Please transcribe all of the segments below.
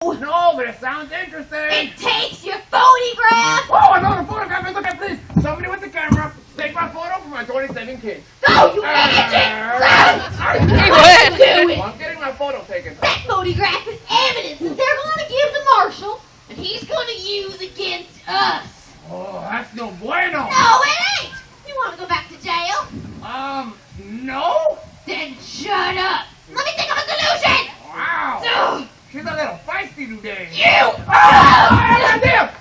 No, but it sounds interesting. It takes your photograph. Oh, I know the photograph. Look at please. Somebody with the camera, take my photo for my 27 kids. Go, you idiot! He would. Well, I'm getting my photo taken. That photograph is evidence that they're going to give to Marshall, and he's going to use against us. Oh, that's no bueno. No, it ain't. You want to go back to jail? No. Then shut up. Let me think of a solution. Wow. No. She's a little feisty today. You. Idea.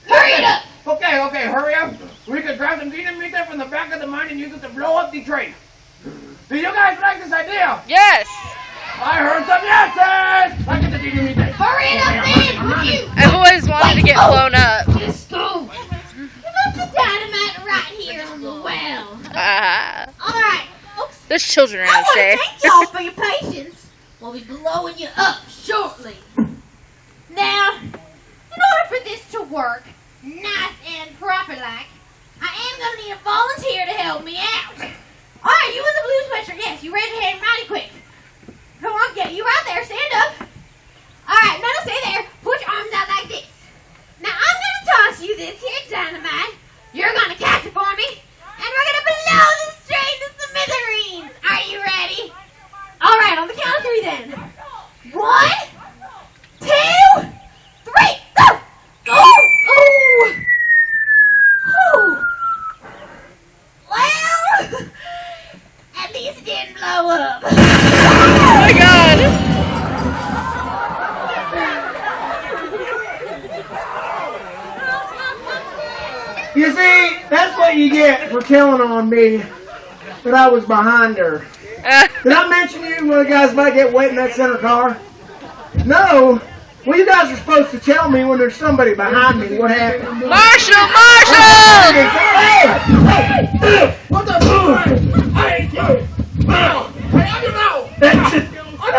Hurry it up. Okay, hurry up. We could grab some dynamite from the back of the mine and use it to blow up the train. Do you guys like this idea? Yes. I heard some yeses. I get the dynamite. Hurry it up, man. Would you? I've always wanted to get blown up. Just go. You got the dynamite right here on the well. All right, folks. There's children I around, want say. to thank y'all for your patience. We'll be blowing you up shortly. Now, in order for this to work, nice and proper-like, I am going to need a volunteer to help me out. All right, you in the blue sweatshirt, yes, you raise your hand mighty quick. Come on, get you right there, stand up. All right, now stay there. Put your arms out like this. Now, I'm going to toss you this here dynamite. You're going to catch it for me, and we're going to blow this train to smithereens. Are you ready? All right, on the count of three then. 1, 2, 3, go! Oh! Well, at least it didn't blow up. Oh my God. You see, that's what you get for telling on me that I was behind her. Did I mention you when the guys might get wet in that center car? No. Well, you guys are supposed to tell me when there's somebody behind me what happened. Marshall! Hey! What the fuck? Hey, you. Hey, on your mouth. Oh,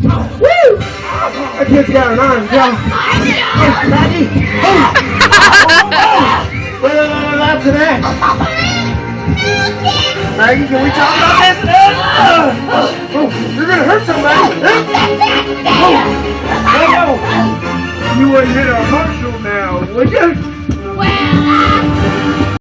no. Woo! That kid's got an arm, John. Maggie. Well, after that. Maggie, can we talk about this? You're gonna hurt somebody. No. You wouldn't hit our Marshall now, would you?